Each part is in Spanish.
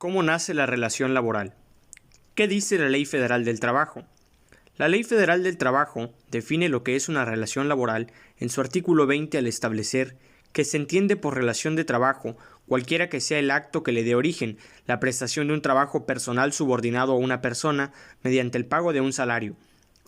¿Cómo nace la relación laboral? ¿Qué dice la Ley Federal del Trabajo? La Ley Federal del Trabajo define lo que es una relación laboral en su artículo 20 al establecer que se entiende por relación de trabajo cualquiera que sea el acto que le dé origen, la prestación de un trabajo personal subordinado a una persona mediante el pago de un salario.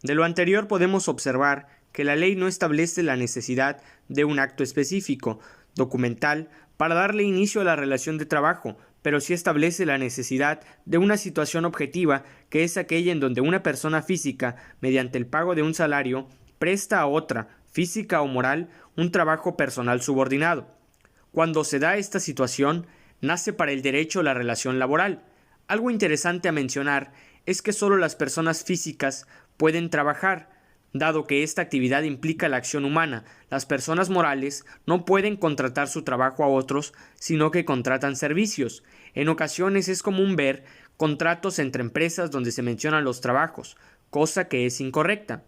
De lo anterior podemos observar que la ley no establece la necesidad de un acto específico, documental, para darle inicio a la relación de trabajo, pero sí establece la necesidad de una situación objetiva, que es aquella en donde una persona física, mediante el pago de un salario, presta a otra, física o moral, un trabajo personal subordinado. Cuando se da esta situación, nace para el derecho la relación laboral. Algo interesante a mencionar es que solo las personas físicas pueden trabajar, dado que esta actividad implica la acción humana. Las personas morales no pueden contratar su trabajo a otros, sino que contratan servicios. En ocasiones es común ver contratos entre empresas donde se mencionan los trabajos, cosa que es incorrecta.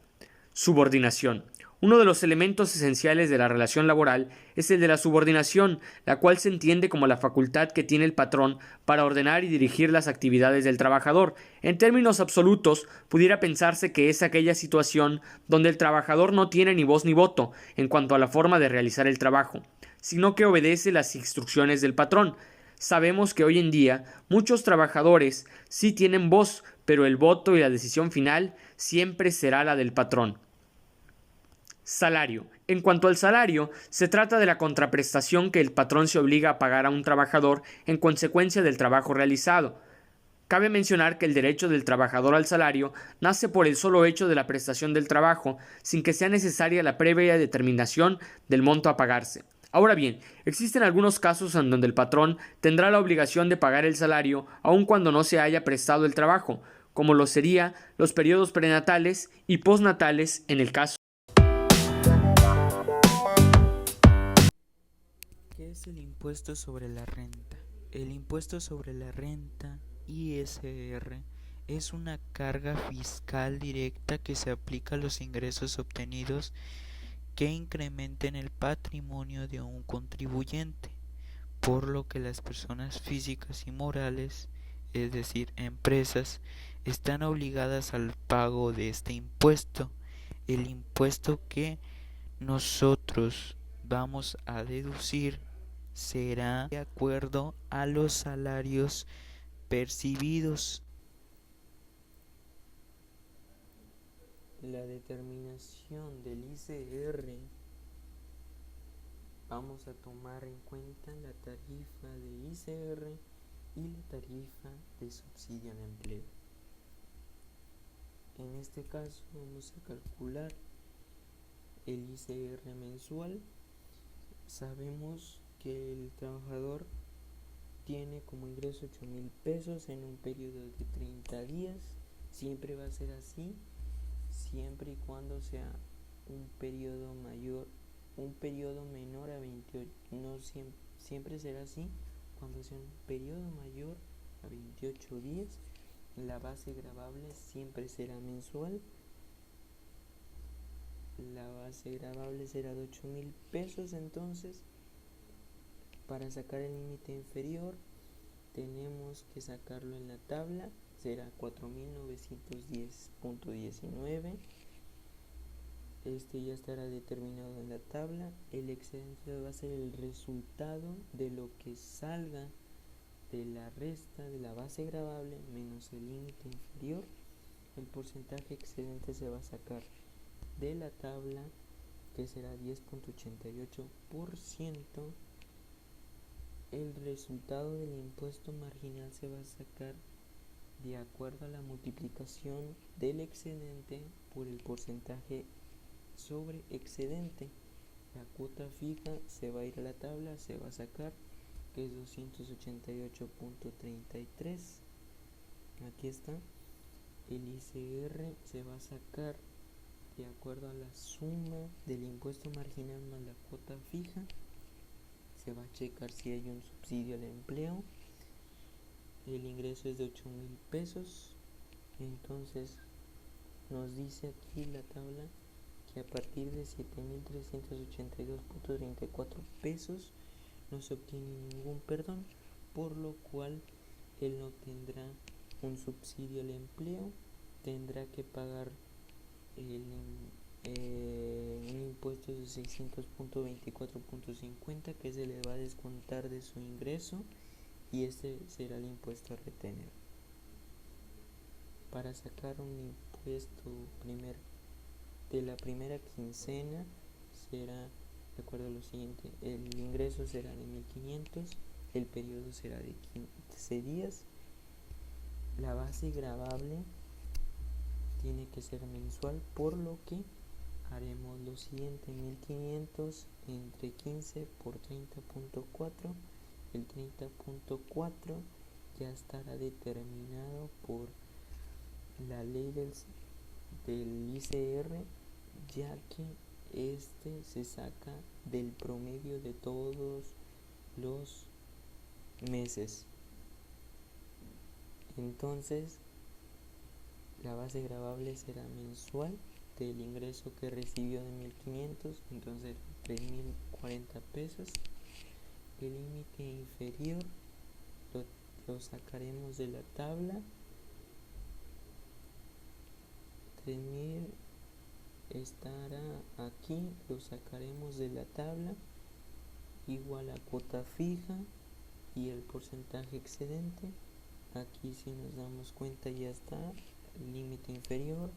Subordinación. Uno de los elementos esenciales de la relación laboral es el de la subordinación, la cual se entiende como la facultad que tiene el patrón para ordenar y dirigir las actividades del trabajador. En términos absolutos, pudiera pensarse que es aquella situación donde el trabajador no tiene ni voz ni voto en cuanto a la forma de realizar el trabajo, sino que obedece las instrucciones del patrón. Sabemos que hoy en día muchos trabajadores sí tienen voz, pero el voto y la decisión final siempre será la del patrón. Salario. En cuanto al salario, se trata de la contraprestación que el patrón se obliga a pagar a un trabajador en consecuencia del trabajo realizado. Cabe mencionar que el derecho del trabajador al salario nace por el solo hecho de la prestación del trabajo, sin que sea necesaria la previa determinación del monto a pagarse. Ahora bien, existen algunos casos en donde el patrón tendrá la obligación de pagar el salario aun cuando no se haya prestado el trabajo, como lo sería los periodos prenatales y postnatales en el caso. ¿Qué es el impuesto sobre la renta? El impuesto sobre la renta, ISR, es una carga fiscal directa que se aplica a los ingresos obtenidos que incrementen el patrimonio de un contribuyente, por lo que las personas físicas y morales, es decir, empresas, están obligadas al pago de este impuesto. El impuesto que nosotros vamos a deducir será de acuerdo a los salarios percibidos. La determinación del ICR, vamos a tomar en cuenta la tarifa de ICR y la tarifa de subsidio al empleo. En este caso vamos a calcular el ICR mensual. Sabemos que el trabajador tiene como ingreso 8,000 pesos en un periodo de 30 días. Siempre va a ser así, siempre y cuando sea un periodo menor a 28. No siempre será así cuando sea un periodo mayor a 28 días. La base gravable siempre será mensual. La base gravable será de 8,000 pesos. Entonces, para sacar el límite inferior, tenemos que sacarlo en la tabla. Será 4,910.19. Este ya estará determinado en la tabla. El excedente va a ser el resultado de lo que salga de la resta de la base gravable menos el límite inferior. El porcentaje excedente se va a sacar de la tabla, que será 10.88%. El resultado del impuesto marginal se va a sacar de acuerdo a la multiplicación del excedente por el porcentaje sobre excedente. La cuota fija se va a ir a la tabla, se va a sacar, que es 288.33. Aquí está. El ICR se va a sacar de acuerdo a la suma del impuesto marginal más la cuota fija. Se va a checar si hay un subsidio al empleo. El ingreso es de 8,000 pesos. Entonces nos dice aquí la tabla que a partir de 7,382.34 pesos no se obtiene ningún perdón, por lo cual él no tendrá un subsidio al empleo, tendrá que pagar un impuesto de 600.24.50 que se le va a descontar de su ingreso y este será el impuesto a retener. Para sacar un impuesto de la primera quincena será de acuerdo a lo siguiente: el ingreso será de 1.500, el periodo será de 15 días, la base gravable tiene que ser mensual, por lo que haremos lo siguiente: 1.500 entre 15 por 30.4, el 30.4 ya estará determinado por la ley del ICR, ya que este se saca del promedio de todos los meses. Entonces la base gravable será mensual del ingreso que recibió de 1.500, entonces 3.040 pesos. El límite inferior lo sacaremos de la tabla. 3.000 estará aquí, lo sacaremos de la tabla, igual a cuota fija y el porcentaje excedente. Aquí, si nos damos cuenta, ya está el límite inferior,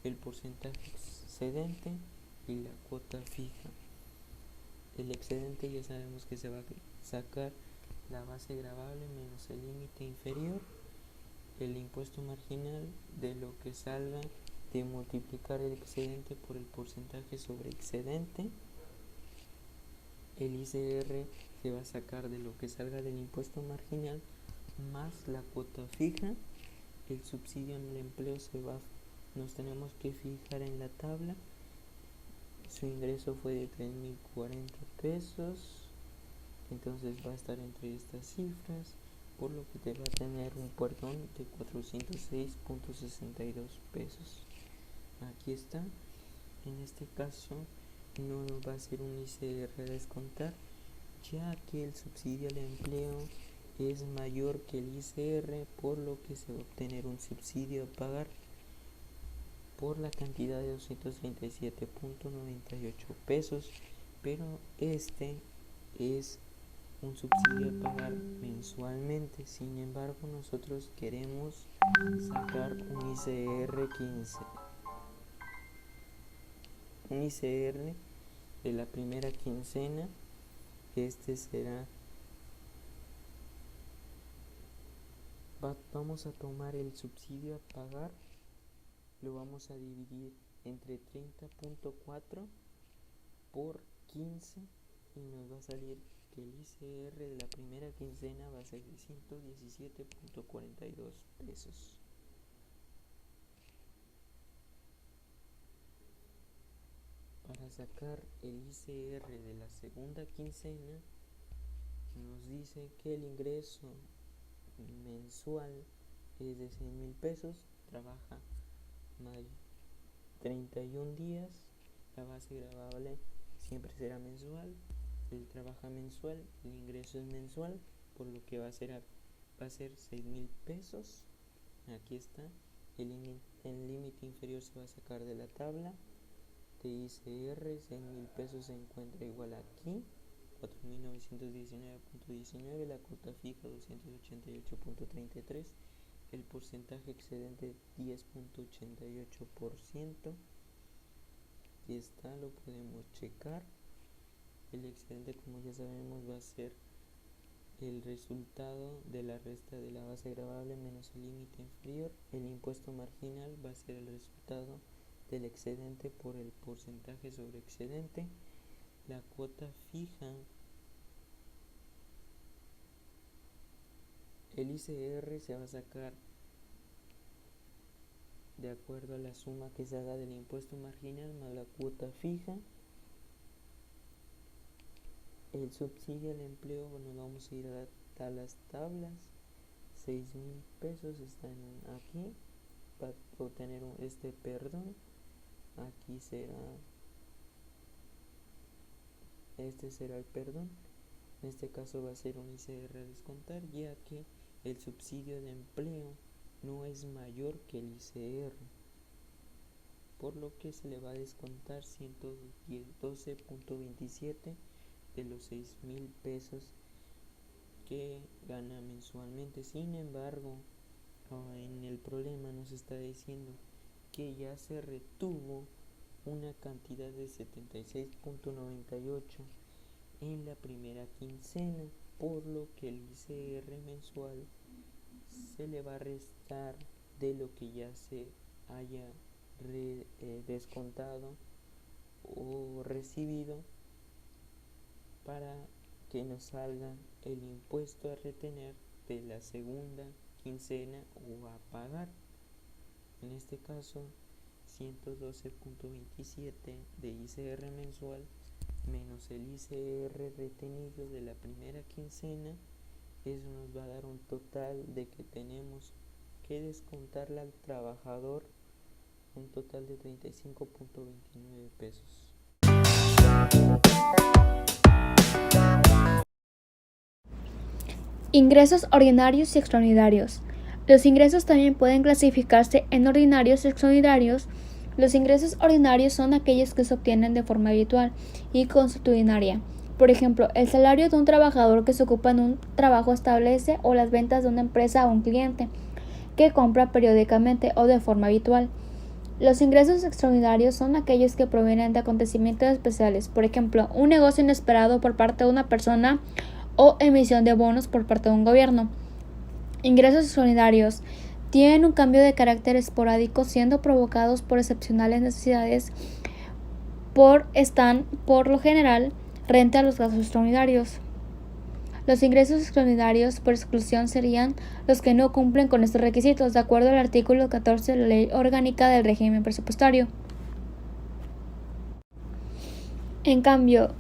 el porcentaje excedente y la cuota fija. El excedente ya sabemos que se va a sacar la base gravable menos el límite inferior, el impuesto marginal de lo que salga de multiplicar el excedente por el porcentaje sobre excedente. El ICR se va a sacar de lo que salga del impuesto marginal más la cuota fija. El subsidio en el empleo nos tenemos que fijar en la tabla. Su ingreso fue de 3.040 pesos, entonces va a estar entre estas cifras, por lo que te va a tener un perdón de 406.62 pesos. Aquí está. En este caso no va a ser un ICR a descontar, ya que el subsidio al empleo es mayor que el ICR, por lo que se va a obtener un subsidio a pagar por la cantidad de 237.98 pesos, pero este es un subsidio a pagar mensualmente. Sin embargo, nosotros queremos sacar un ICR 15, un ICR de la primera quincena. Este será, vamos a tomar el subsidio a pagar, lo vamos a dividir entre 30.4 por 15 y nos va a salir que el ICR de la primera quincena va a ser de 117.42 pesos. Para sacar el ICR de la segunda quincena, nos dice que el ingreso mensual es de 100.000 pesos, trabaja 31 días, la base gravable siempre será mensual, él trabaja mensual, el ingreso es mensual, por lo que va a ser 6.000 pesos. Aquí está, el límite inferior se va a sacar de la tabla de ICR. 100.000 pesos se encuentra igual aquí, 4.919.19, la cuota fija 288.33, el porcentaje excedente 10.88%. Aquí está, lo podemos checar. El excedente, como ya sabemos, va a ser el resultado de la resta de la base gravable menos el límite inferior. El impuesto marginal va a ser el resultado del excedente por el porcentaje sobre excedente. La cuota fija, el ICR se va a sacar de acuerdo a la suma que se haga del impuesto marginal más la cuota fija. El subsidio al empleo, nos vamos a ir a las tablas. 6.000 pesos están aquí para obtener este perdón. Aquí este será el perdón. En este caso va a ser un ICR a descontar, ya que el subsidio de empleo no es mayor que el ICR, por lo que se le va a descontar 112.27 de los 6,000 pesos que gana mensualmente. Sin embargo, en el problema nos está diciendo que ya se retuvo una cantidad de 76.98 en la primera quincena, por lo que el ICR mensual se le va a restar de lo que ya se haya descontado o recibido para que nos salga el impuesto a retener de la segunda quincena o a pagar. En este caso, 112.27 de ICR mensual menos el ICR retenido de la primera quincena, eso nos va a dar un total de que tenemos que descontarle al trabajador un total de 35.29 pesos. Ingresos ordinarios y extraordinarios. Los ingresos también pueden clasificarse en ordinarios y extraordinarios. Los ingresos ordinarios son aquellos que se obtienen de forma habitual y consuetudinaria. Por ejemplo, el salario de un trabajador que se ocupa en un trabajo establece o las ventas de una empresa a un cliente que compra periódicamente o de forma habitual. Los ingresos extraordinarios son aquellos que provienen de acontecimientos especiales, por ejemplo, un negocio inesperado por parte de una persona o emisión de bonos por parte de un gobierno. Ingresos extraordinarios tienen un cambio de carácter esporádico, siendo provocados por excepcionales necesidades, están por lo general renta a los gastos extraordinarios. Los ingresos extraordinarios por exclusión serían los que no cumplen con estos requisitos, de acuerdo al artículo 14 de la Ley Orgánica del Régimen Presupuestario. En cambio,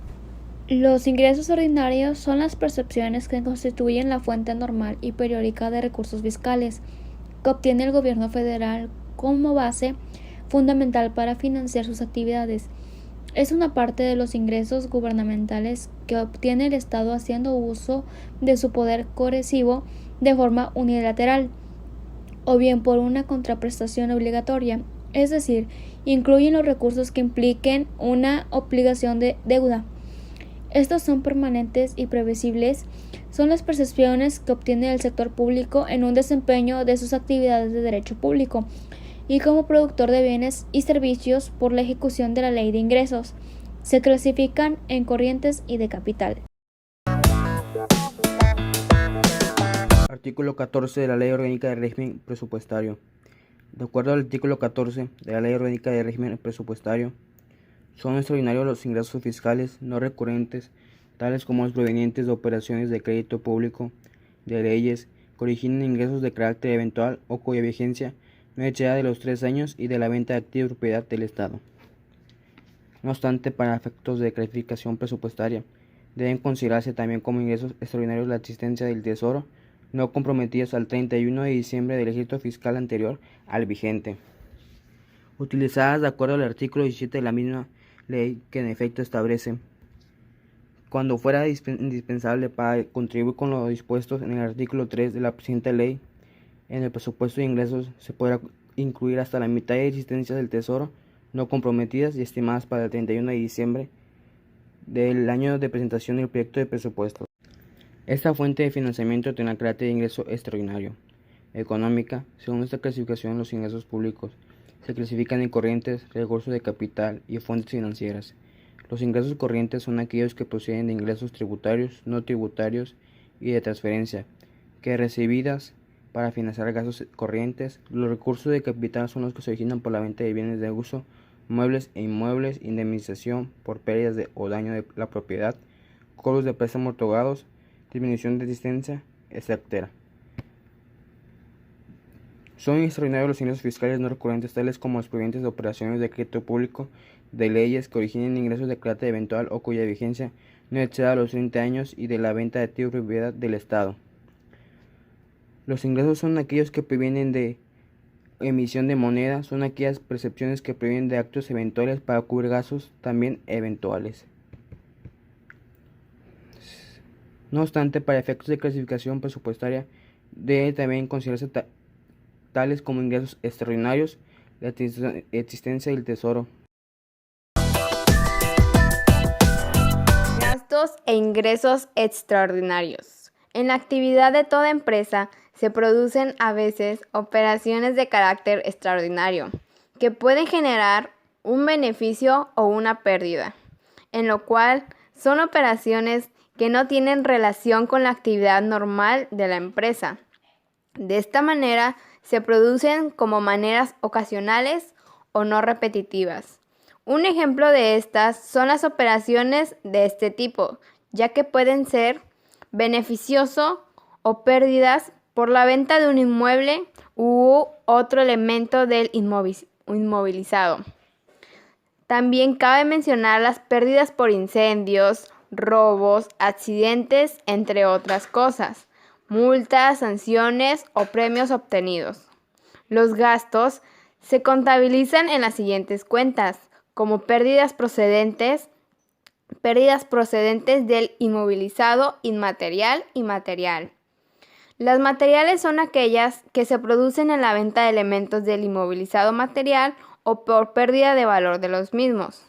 los ingresos ordinarios son las percepciones que constituyen la fuente normal y periódica de recursos fiscales que obtiene el gobierno federal como base fundamental para financiar sus actividades. Es una parte de los ingresos gubernamentales que obtiene el Estado haciendo uso de su poder coercivo de forma unilateral o bien por una contraprestación obligatoria, es decir, incluyen los recursos que impliquen una obligación de deuda. Estos son permanentes y previsibles, son las percepciones que obtiene el sector público en un desempeño de sus actividades de derecho público y como productor de bienes y servicios por la ejecución de la ley de ingresos. Se clasifican en corrientes y de capital. Artículo 14 de la Ley Orgánica de Régimen Presupuestario. De acuerdo al artículo 14 de la Ley Orgánica de Régimen Presupuestario, son extraordinarios los ingresos fiscales no recurrentes, tales como los provenientes de operaciones de crédito público, de leyes, que originen ingresos de carácter eventual o cuya vigencia no exceda de los 3 años y de la venta de activos propiedad del Estado. No obstante, para efectos de clasificación presupuestaria, deben considerarse también como ingresos extraordinarios la existencia del Tesoro no comprometidos al 31 de diciembre del ejercicio fiscal anterior al vigente, utilizadas de acuerdo al artículo 17 de la misma ley, que en efecto establece: cuando fuera indispensable para contribuir con lo dispuesto en el artículo 3 de la presente ley, en el presupuesto de ingresos se podrá incluir hasta la mitad de existencias del Tesoro no comprometidas y estimadas para el 31 de diciembre del año de presentación del proyecto de presupuesto. Esta fuente de financiamiento tendrá carácter de ingreso extraordinario. Económica. Según esta clasificación, los ingresos públicos se clasifican en corrientes, recursos de capital y fuentes financieras. Los ingresos corrientes son aquellos que proceden de ingresos tributarios, no tributarios y de transferencia, que recibidas para financiar gastos corrientes. Los recursos de capital son los que se originan por la venta de bienes de uso, muebles e inmuebles, indemnización por pérdidas o daño de la propiedad, cobros de préstamos otorgados, disminución de existencia, etc. Son extraordinarios los ingresos fiscales no recurrentes, tales como los provenientes de operaciones de crédito público, de leyes, que originen ingresos de carácter eventual o cuya vigencia no exceda los 30 años y de la venta de activos de propiedad del Estado. Los ingresos son aquellos que provienen de emisión de moneda, son aquellas percepciones que provienen de actos eventuales para cubrir gastos también eventuales. No obstante, para efectos de clasificación presupuestaria, Deben también considerarse tales como ingresos extraordinarios, la existencia del tesoro. Gastos e ingresos extraordinarios. En la actividad de toda empresa se producen a veces operaciones de carácter extraordinario que pueden generar un beneficio o una pérdida, en lo cual son operaciones que no tienen relación con la actividad normal de la empresa. De esta manera se producen como maneras ocasionales o no repetitivas. Un ejemplo de estas son las operaciones de este tipo, ya que pueden ser beneficioso o pérdidas por la venta de un inmueble u otro elemento del inmovilizado. También cabe mencionar las pérdidas por incendios, robos, accidentes, entre otras cosas, multas, sanciones o premios obtenidos. Los gastos se contabilizan en las siguientes cuentas, como pérdidas procedentes del inmovilizado inmaterial y material. Las materiales son aquellas que se producen en la venta de elementos del inmovilizado material o por pérdida de valor de los mismos.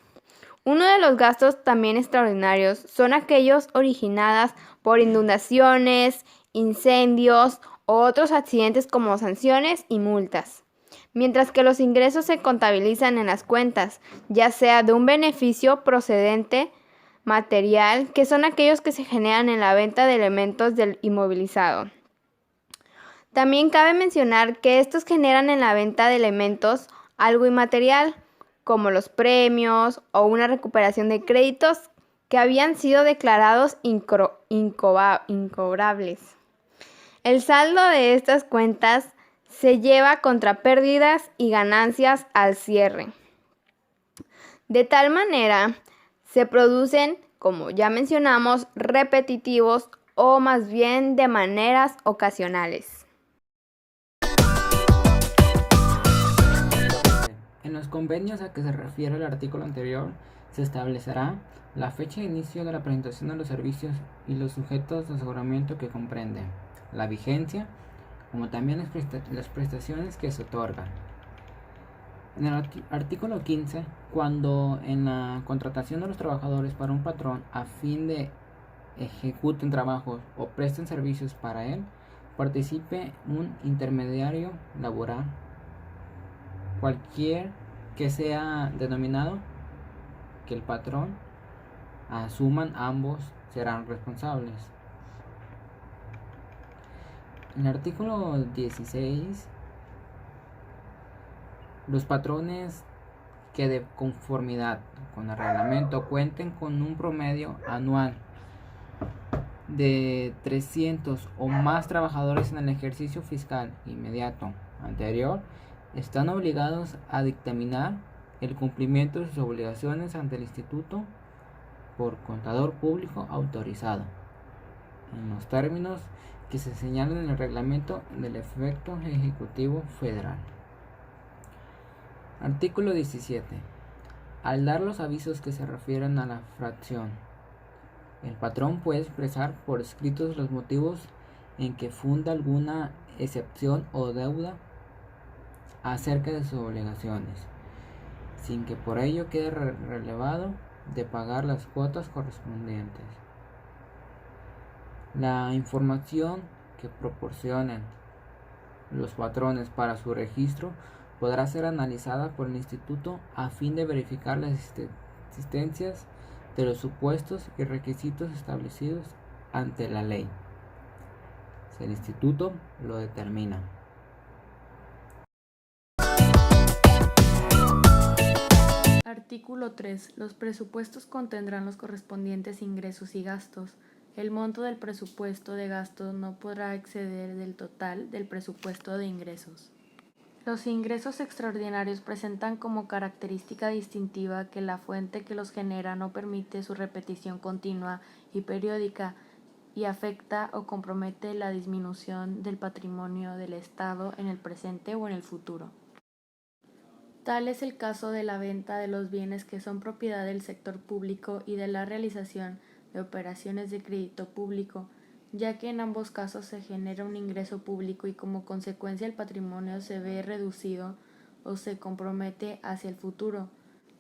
Uno de los gastos también extraordinarios son aquellos originados por inundaciones, incendios o otros accidentes como sanciones y multas. Mientras que los ingresos se contabilizan en las cuentas, ya sea de un beneficio procedente material, que son aquellos que se generan en la venta de elementos del inmovilizado. También cabe mencionar que estos generan en la venta de elementos algo inmaterial, como los premios o una recuperación de créditos que habían sido declarados incobrables. El saldo de estas cuentas se lleva contra pérdidas y ganancias al cierre. De tal manera, se producen, como ya mencionamos, repetitivos o más bien de maneras ocasionales. En los convenios a que se refiere el artículo anterior, se establecerá la fecha de inicio de la presentación de los servicios y los sujetos de aseguramiento que comprende, la vigencia, como también las prestaciones que se otorgan. En el artículo 15, cuando en la contratación de los trabajadores para un patrón a fin de ejecuten trabajos o presten servicios para él, participe un intermediario laboral, cualquier que sea denominado, que el patrón asuman, ambos serán responsables. En el artículo 16, los patrones que de conformidad con el reglamento cuenten con un promedio anual de 300 o más trabajadores en el ejercicio fiscal inmediato anterior, están obligados a dictaminar el cumplimiento de sus obligaciones ante el instituto por contador público autorizado, en los términos que se señalan en el reglamento del efecto ejecutivo federal. Artículo 17. Al dar los avisos que se refieren a la fracción, el patrón puede expresar por escritos los motivos en que funda alguna excepción o deuda acerca de sus obligaciones, sin que por ello quede relevado de pagar las cuotas correspondientes. La información que proporcionen los patrones para su registro podrá ser analizada por el instituto a fin de verificar las existencias de los supuestos y requisitos establecidos ante la ley. Si el instituto lo determina. Artículo 3. Los presupuestos contendrán los correspondientes ingresos y gastos. El monto del presupuesto de gastos no podrá exceder del total del presupuesto de ingresos. Los ingresos extraordinarios presentan como característica distintiva que la fuente que los genera no permite su repetición continua y periódica y afecta o compromete la disminución del patrimonio del Estado en el presente o en el futuro. Tal es el caso de la venta de los bienes que son propiedad del sector público y de la realización de operaciones de crédito público ya que en ambos casos se genera un ingreso público y como consecuencia el patrimonio se ve reducido o se compromete hacia el futuro,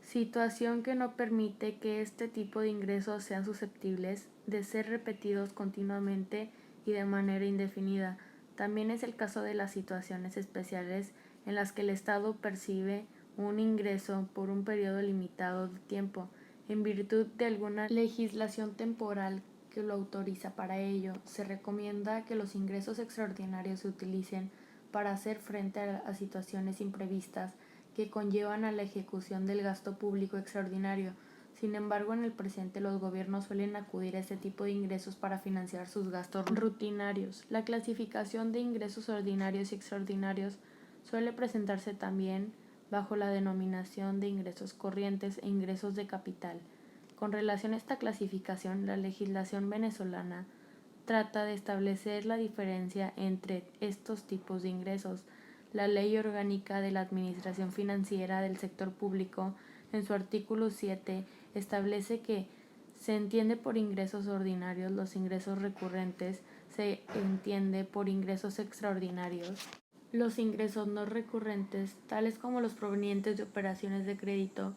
situación que no permite que este tipo de ingresos sean susceptibles de ser repetidos continuamente y de manera indefinida. También es el caso de las situaciones especiales en las que el Estado percibe un ingreso por un periodo limitado de tiempo, en virtud de alguna legislación temporal que lo autoriza para ello. Se recomienda que los ingresos extraordinarios se utilicen para hacer frente a situaciones imprevistas que conllevan a la ejecución del gasto público extraordinario. Sin embargo, en el presente los gobiernos suelen acudir a este tipo de ingresos para financiar sus gastos rutinarios. La clasificación de ingresos ordinarios y extraordinarios suele presentarse también bajo la denominación de ingresos corrientes e ingresos de capital. Con relación a esta clasificación, la legislación venezolana trata de establecer la diferencia entre estos tipos de ingresos. La Ley Orgánica de la Administración Financiera del Sector Público, en su artículo 7, establece que se entiende por ingresos ordinarios los ingresos recurrentes, se entiende por ingresos extraordinarios los ingresos no recurrentes, tales como los provenientes de operaciones de crédito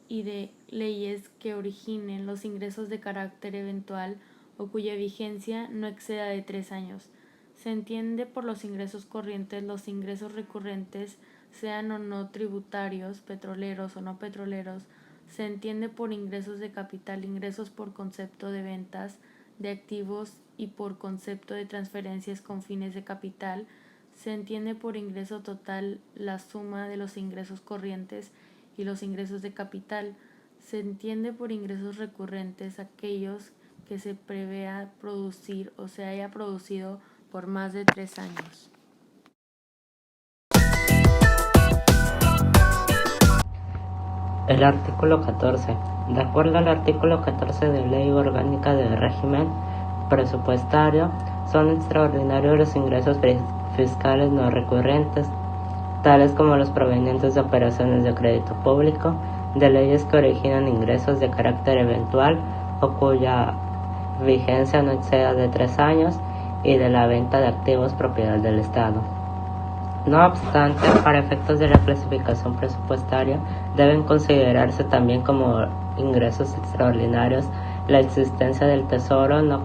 y de leyes que originen los ingresos de carácter eventual o cuya vigencia no exceda de 3 años. Se entiende por los ingresos corrientes los ingresos recurrentes, sean o no tributarios, petroleros o no petroleros. Se entiende por ingresos de capital, ingresos por concepto de ventas de activos y por concepto de transferencias con fines de capital. Se entiende por ingreso total la suma de los ingresos corrientes y los ingresos de capital. Se entiende por ingresos recurrentes aquellos que se prevea producir o se haya producido por más de 3 años. El artículo 14. De acuerdo al artículo 14 de Ley Orgánica del Régimen Presupuestario, son extraordinarios los ingresos fiscales no recurrentes, tales como los provenientes de operaciones de crédito público, de leyes que originan ingresos de carácter eventual o cuya vigencia no exceda de 3 años, y de la venta de activos propiedad del Estado. No obstante, para efectos de la clasificación presupuestaria, deben considerarse también como ingresos extraordinarios la existencia del Tesoro no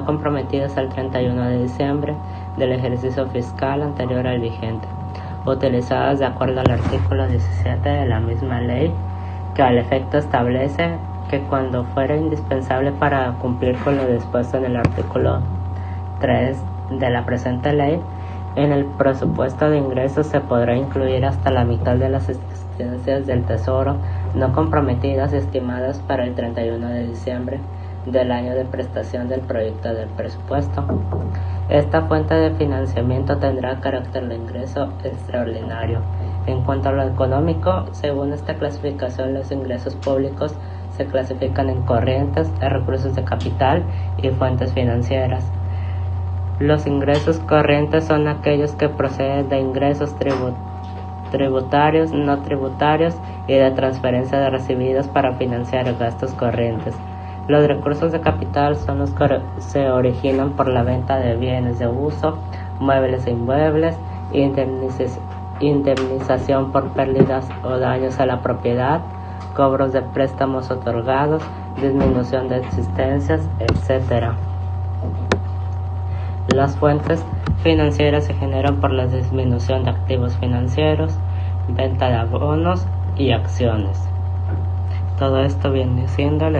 comprometidos al 31 de diciembre del ejercicio fiscal anterior al vigente, utilizadas de acuerdo al artículo 17 de la misma ley, que al efecto establece que cuando fuera indispensable para cumplir con lo dispuesto en el artículo 3 de la presente ley, en el presupuesto de ingresos se podrá incluir hasta la mitad de las existencias del Tesoro no comprometidas estimadas para el 31 de diciembre del año de prestación del proyecto del presupuesto. Esta fuente de financiamiento tendrá carácter de ingreso extraordinario. En cuanto a lo económico, según esta clasificación, los ingresos públicos se clasifican en corrientes, recursos de capital y fuentes financieras. Los ingresos corrientes son aquellos que proceden de ingresos tributarios, no tributarios y de transferencia de recibidos para financiar gastos corrientes. Los recursos de capital son los que se originan por la venta de bienes de uso, muebles e inmuebles, indemnización por pérdidas o daños a la propiedad, cobros de préstamos otorgados, disminución de existencias, etc. Las fuentes financieras se generan por la disminución de activos financieros, venta de abonos y acciones. Todo esto viene siendo el